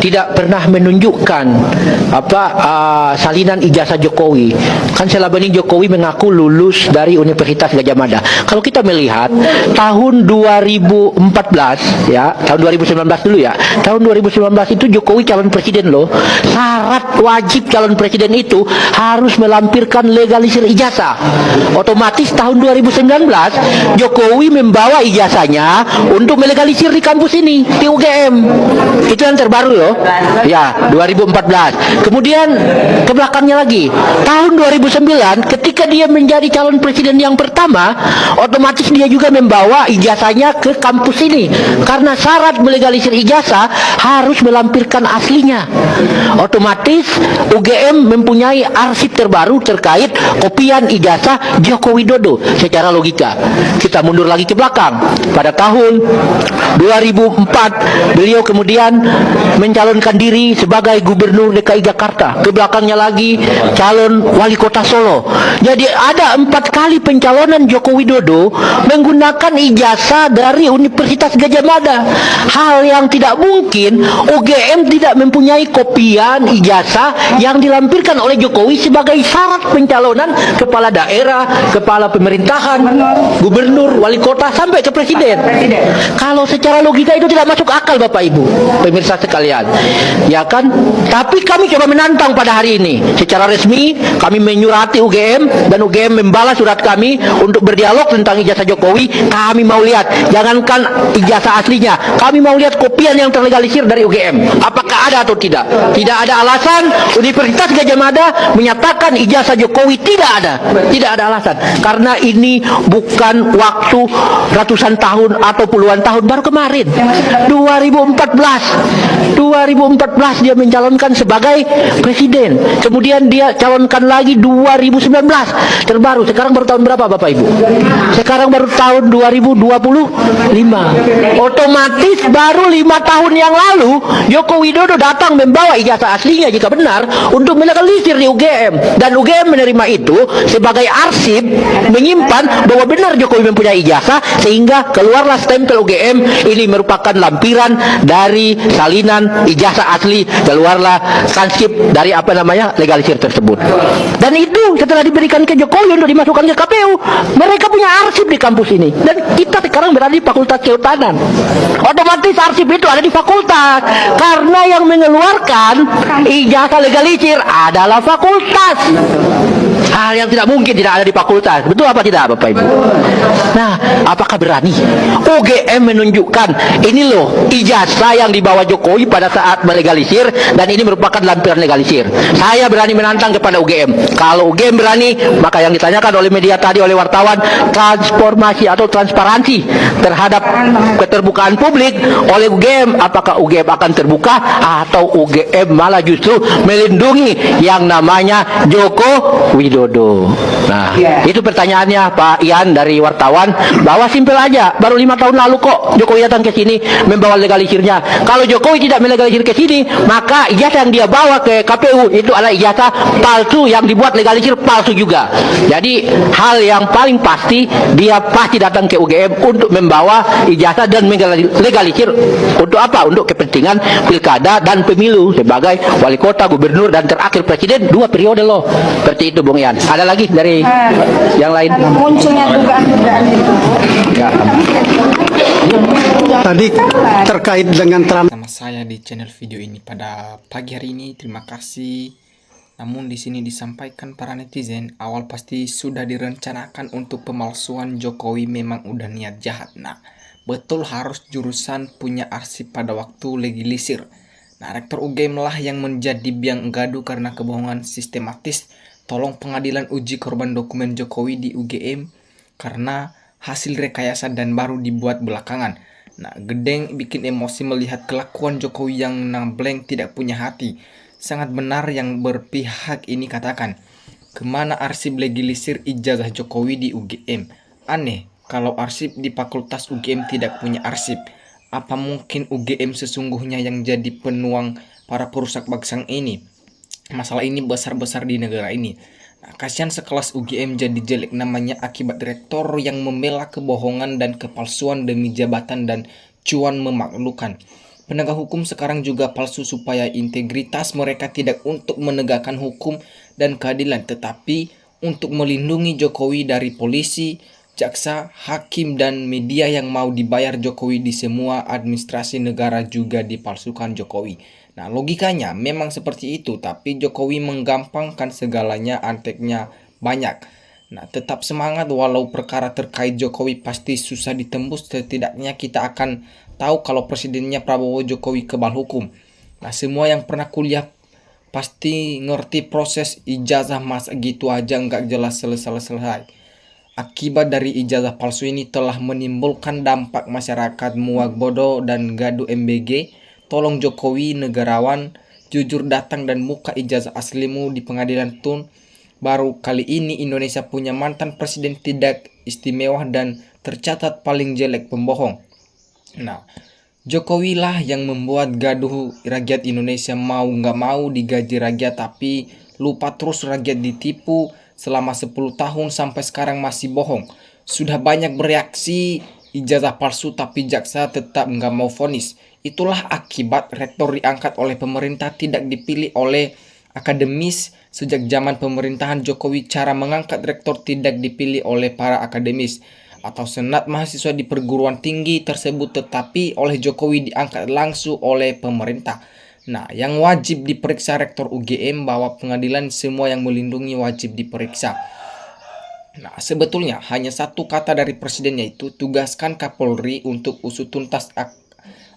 tidak pernah menunjukkan salinan ijazah Jokowi. Kan selama ini Jokowi mengaku lulus dari Universitas Gadjah Mada. Kalau kita melihat tahun 2014 ya, tahun 2019 dulu ya. Tahun 2019 itu Jokowi calon presiden loh. Syarat wajib calon presiden itu harus melampirkan legalisir ijazah. Otomatis tahun 2019 Jokowi membawa ijazahnya untuk melegalisir di kampus ini, di UGM. Itu yang terbaru loh. Ya, 2014. Kemudian ke belakangnya lagi, tahun 2009 ketika dia menjadi calon presiden yang pertama, otomatis dia juga membawa ijazahnya ke kampus ini. Karena syarat melegalisir ijazah harus melampirkan aslinya. Otomatis UGM mempunyai arsip terbaru terkait kopian ijazah Joko Widodo. Secara logika, kita mundur lagi ke belakang. Pada tahun 2004 beliau kemudian mencalonkan diri sebagai gubernur DKI Jakarta. Ke belakangnya lagi calon wali kota Solo. Jadi ada 4 kali pencalonan Joko Widodo menggunakan ijazah dari Universitas Gadjah Mada. Hal yang tidak mungkin UGM tidak mempunyai kopian ijazah yang dilampirkan oleh Jokowi sebagai syarat pencalonan kepala daerah, kepala pemerintahan, gubernur, wali kota sampai ke presiden. Kalau secara logika itu tidak masuk akal Bapak Ibu, pemirsa sekalian. Ya kan? Tapi kami coba menantang pada hari ini. Secara resmi kami menyurati UGM dan UGM membalas surat kami untuk berdialog tentang ijazah Jokowi. Kami mau lihat, jangankan ijazah aslinya, kami mau lihat kopian yang terlegalisir dari UGM. Apakah ada atau tidak? Tidak ada alasan Universitas Gadjah Mada menyatakan ijazah Jokowi tidak ada. Tidak ada alasan. Karena ini bukan waktu ratusan tahun atau puluhan tahun, baru kemarin 2014 dia mencalonkan sebagai presiden. Kemudian dia calonkan lagi 2019. Terbaru sekarang baru tahun berapa Bapak Ibu? Sekarang baru tahun 2025. Otomatis baru 5 tahun yang lalu Joko Widodo datang membawa ijazah aslinya jika benar untuk melegalisir di UGM, dan UGM menerima itu sebagai arsip, menyimpan bahwa benar Jokowi mempunyai ijazah, sehingga keluarlah stempel UGM ini merupakan lampiran dari salinan ijazah asli, keluarlah transkrip dari legalisir tersebut. Dan itu setelah diberikan ke Jokowi untuk dimasukkan ke KPU, mereka punya arsip di kampus ini, dan kita sekarang berada di Fakultas Kehutanan. Otomatis arsip itu ada di fakultas, karena yang mengeluarkan ijazah legalisir adalah fakultas. Hal yang tidak mungkin tidak ada di fakultas. Betul apa tidak Bapak Ibu? Nah, apakah berani UGM menunjukkan ini loh ijazah yang dibawa Jokowi pada saat melegalisir, dan ini merupakan lampiran legalisir? Saya berani menantang kepada UGM. Kalau UGM berani, maka yang ditanyakan oleh media tadi, oleh wartawan, transformasi atau transparansi terhadap keterbukaan publik oleh UGM, apakah UGM akan terbuka atau UGM malah justru melindungi yang namanya Joko Widodo? Nah, itu pertanyaannya Pak Ian dari wartawan, bahwa simpel aja, baru 5 tahun lalu kok Jokowi datang ke sini membawa legalisirnya. Kalau Jokowi tidak melegalisir ke sini, maka ijazah yang dia bawa ke KPU itu adalah ijazah palsu yang dibuat legalisir palsu juga. Jadi hal yang paling pasti, dia pasti datang ke UGM untuk membawa ijazah dan legalisir untuk apa? Untuk kepentingan pilkada dan pemilu sebagai wali kota, gubernur, dan terakhir presiden 2 periode loh. Seperti itu Bung Ian. Ada lagi dari yang lain? Munculnya dugaan-dugaan itu. Ya. Tadi terkait dengan Sama saya di channel video ini pada pagi hari ini. Terima kasih. Namun di sini disampaikan para netizen, awal pasti sudah direncanakan untuk pemalsuan Jokowi, memang udah niat jahat. Nah, betul harus jurusan punya arsip pada waktu legalisir. Nah, Rektor UGM lah yang menjadi biang gaduh karena kebohongan sistematis. Tolong pengadilan uji korban dokumen Jokowi di UGM karena hasil rekayasa dan baru dibuat belakangan. Nah, Gedeng bikin emosi melihat kelakuan Jokowi yang nambleng, tidak punya hati. Sangat benar yang berpihak ini katakan. Kemana arsip legalisir ijazah Jokowi di UGM? Aneh kalau arsip di Fakultas UGM tidak punya arsip. Apa mungkin UGM sesungguhnya yang jadi penuang para perusak bangsa ini? Masalah ini besar-besar di negara ini. Nah, kasihan sekelas UGM jadi jelek namanya akibat rektor yang membela kebohongan dan kepalsuan demi jabatan dan cuan memaklukan. Penegak hukum sekarang juga palsu supaya integritas mereka tidak untuk menegakkan hukum dan keadilan, tetapi untuk melindungi Jokowi dari polisi, jaksa, hakim, dan media yang mau dibayar Jokowi. Di semua administrasi negara juga dipalsukan Jokowi. Nah, logikanya memang seperti itu, tapi Jokowi menggampangkan segalanya, anteknya banyak. Nah, tetap semangat walau perkara terkait Jokowi pasti susah ditembus, setidaknya kita akan tahu kalau presidennya Prabowo Jokowi kebal hukum. Nah, semua yang pernah kuliah pasti ngerti proses ijazah masa gitu aja nggak jelas selesai-selesai. Akibat dari ijazah palsu ini telah menimbulkan dampak masyarakat muak bodoh dan gaduh MBG. Tolong Jokowi negarawan, jujur datang dan buka ijazah aslimu di pengadilan Tun. Baru kali ini Indonesia punya mantan presiden tidak istimewa dan tercatat paling jelek pembohong. Nah, Jokowi lah yang membuat gaduh rakyat Indonesia, mau nggak mau digaji rakyat, tapi lupa terus rakyat ditipu selama 10 tahun sampai sekarang masih bohong. Sudah banyak bereaksi ijazah palsu tapi jaksa tetap nggak mau vonis. Itulah akibat rektor diangkat oleh pemerintah tidak dipilih oleh akademis. Sejak zaman pemerintahan Jokowi cara mengangkat rektor tidak dipilih oleh para akademis atau senat mahasiswa di perguruan tinggi tersebut, tetapi oleh Jokowi diangkat langsung oleh pemerintah. Nah, yang wajib diperiksa rektor UGM, bahwa pengadilan semua yang melindungi wajib diperiksa. Nah, sebetulnya hanya satu kata dari presiden, yaitu tugaskan Kapolri untuk usut tuntas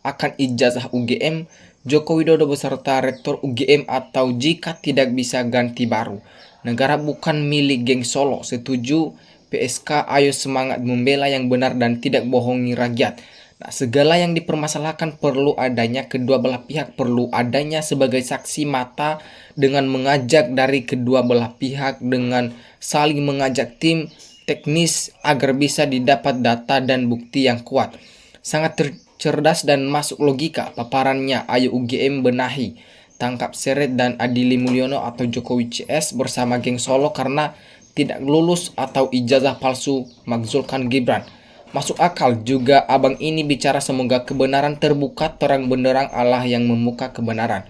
akan ijazah UGM Joko Widodo beserta rektor UGM, atau jika tidak bisa ganti baru. Negara bukan milik geng Solo. Setuju PSK, ayo semangat membela yang benar dan tidak bohongi rakyat. Nah, segala yang dipermasalahkan perlu adanya kedua belah pihak, perlu adanya sebagai saksi mata dengan mengajak dari kedua belah pihak, dengan saling mengajak tim teknis agar bisa didapat data dan bukti yang kuat. Sangat cerdas dan masuk logika paparannya. Ayo UGM benahi, tangkap Seret dan Adili Mulyono atau Jokowi CS bersama geng Solo karena tidak lulus atau ijazah palsu Magzulkan Gibran. Masuk akal juga abang ini bicara, semoga kebenaran terbuka terang benderang, Allah yang membuka kebenaran.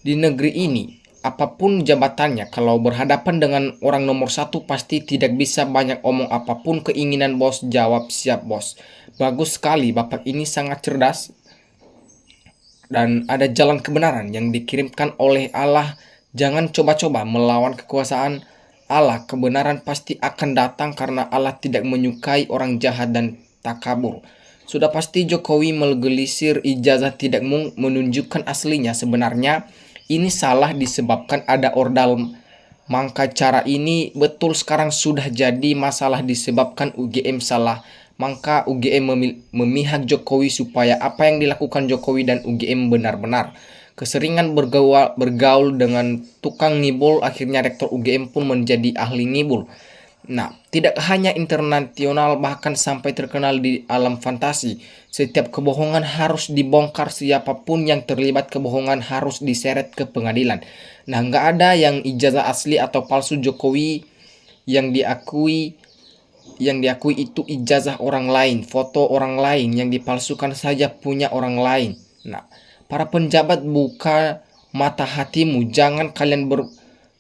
Di negeri ini apapun jabatannya, kalau berhadapan dengan orang nomor satu pasti tidak bisa banyak omong, apapun keinginan bos jawab siap bos. Bagus sekali, bapak ini sangat cerdas dan ada jalan kebenaran yang dikirimkan oleh Allah. Jangan coba-coba melawan kekuasaan Allah. Kebenaran pasti akan datang karena Allah tidak menyukai orang jahat dan takabur. Sudah pasti Jokowi menggelisir ijazah tidak menunjukkan aslinya. Sebenarnya ini salah disebabkan ada ordal. Maka cara ini betul sekarang sudah jadi masalah disebabkan UGM salah. Maka UGM memihak Jokowi supaya apa yang dilakukan Jokowi dan UGM benar-benar. Keseringan bergaul dengan tukang ngibul, akhirnya rektor UGM pun menjadi ahli ngibul. Nah, tidak hanya internasional, bahkan sampai terkenal di alam fantasi. Setiap kebohongan harus dibongkar, siapapun yang terlibat kebohongan harus diseret ke pengadilan. Nah, nggak ada yang ijazah asli atau palsu Jokowi. Yang diakui itu ijazah orang lain, foto orang lain, yang dipalsukan saja punya orang lain. Nah, para penjabat, buka mata hatimu, jangan kalian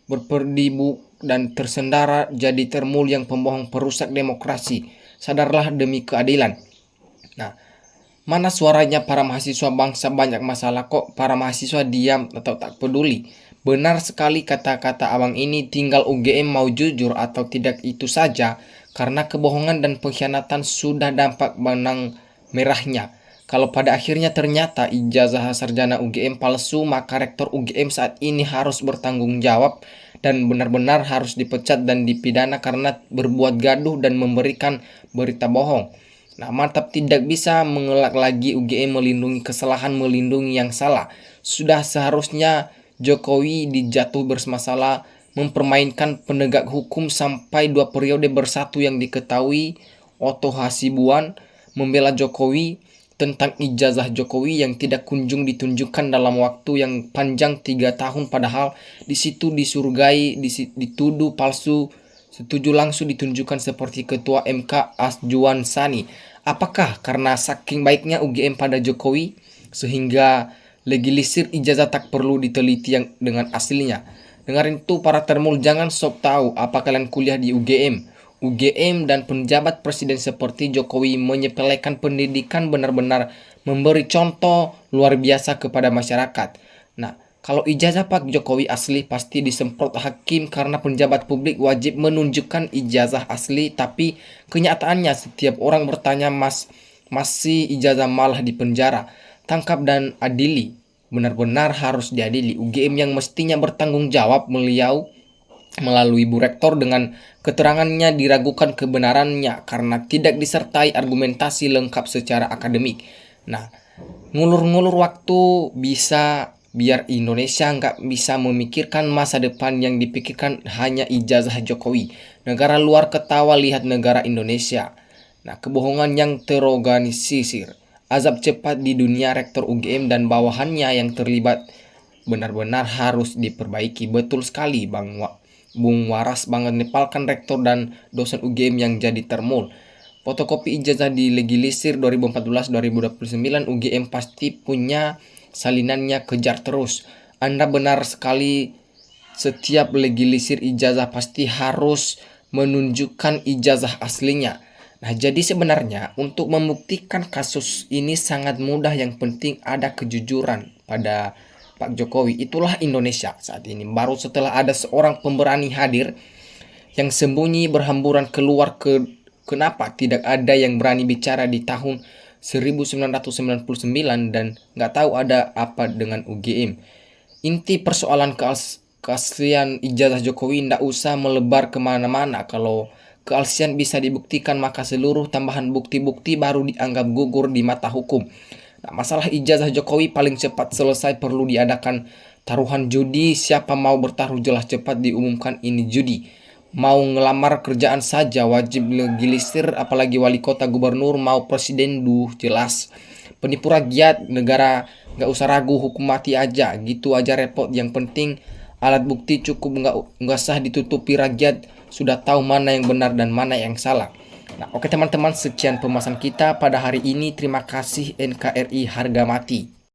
berperdibu dan tersendara jadi termul yang pembohong perusak demokrasi. Sadarlah demi keadilan. Nah, mana suaranya para mahasiswa bangsa? Banyak masalah kok para mahasiswa diam atau tak peduli. Benar sekali kata-kata abang ini, tinggal UGM mau jujur atau tidak, itu saja. Karena kebohongan dan pengkhianatan sudah dampak benang merahnya. Kalau pada akhirnya ternyata ijazah sarjana UGM palsu, maka rektor UGM saat ini harus bertanggung jawab dan benar-benar harus dipecat dan dipidana karena berbuat gaduh dan memberikan berita bohong. Nah, mantap, tidak bisa mengelak lagi UGM melindungi kesalahan, melindungi yang salah. Sudah seharusnya Jokowi dijatuh bermasalah, mempermainkan penegak hukum sampai 2 periode bersatu yang diketahui. Otto Hasibuan membela Jokowi tentang ijazah Jokowi yang tidak kunjung ditunjukkan dalam waktu yang panjang 3 tahun, padahal di situ disurgai, dituduh palsu, setuju langsung ditunjukkan seperti Ketua MK Asjuan Sani. Apakah karena saking baiknya UGM pada Jokowi? sehingga legalisir ijazah tak perlu diteliti yang dengan aslinya. Dengarin tuh para termul, jangan sok tahu apa kalian kuliah di UGM. UGM dan penjabat presiden seperti Jokowi menyepelekan pendidikan, benar-benar memberi contoh luar biasa kepada masyarakat. Nah, kalau ijazah Pak Jokowi asli pasti disemprot hakim karena penjabat publik wajib menunjukkan ijazah asli, tapi kenyataannya setiap orang bertanya masih ijazah malah dipenjara. Tangkap dan adili, benar-benar harus diadili. UGM yang mestinya bertanggung jawab melalui Bu Rektor dengan keterangannya diragukan kebenarannya karena tidak disertai argumentasi lengkap secara akademik. Nah, ngulur-ngulur waktu bisa biar Indonesia nggak bisa memikirkan masa depan, yang dipikirkan hanya ijazah Jokowi. Negara luar ketawa lihat negara Indonesia. Nah, kebohongan yang terorganisir. Azab cepat di dunia rektor UGM dan bawahannya yang terlibat benar-benar harus diperbaiki. Betul sekali Bung Waras banget, nepalkan rektor dan dosen UGM yang jadi termul. Fotokopi ijazah dilegalisir 2014-2029, UGM pasti punya salinannya, kejar terus. Anda benar sekali, setiap legalisir ijazah pasti harus menunjukkan ijazah aslinya. Nah, jadi sebenarnya untuk membuktikan kasus ini sangat mudah, yang penting ada kejujuran pada Pak Jokowi. Itulah Indonesia saat ini. Baru setelah ada seorang pemberani hadir yang sembunyi berhamburan keluar, kenapa tidak ada yang berani bicara di tahun 1999 dan nggak tahu ada apa dengan UGM. Inti persoalan keaslian ijazah Jokowi ndak usah melebar kemana-mana. Kalau keaslian bisa dibuktikan, maka seluruh tambahan bukti-bukti baru dianggap gugur di mata hukum. Nah, masalah ijazah Jokowi paling cepat selesai, perlu diadakan taruhan judi. Siapa mau bertaruh jelas cepat diumumkan ini judi. Mau ngelamar kerjaan saja wajib legalisir, apalagi wali kota, gubernur, mau presiden, jelas. Penipu rakyat, negara nggak usah ragu, hukum mati aja, gitu aja repot. Yang penting alat bukti cukup, nggak usah ditutupi, rakyat sudah tahu mana yang benar dan mana yang salah. Nah, oke teman-teman, sekian pembahasan kita pada hari ini. Terima kasih. NKRI harga mati.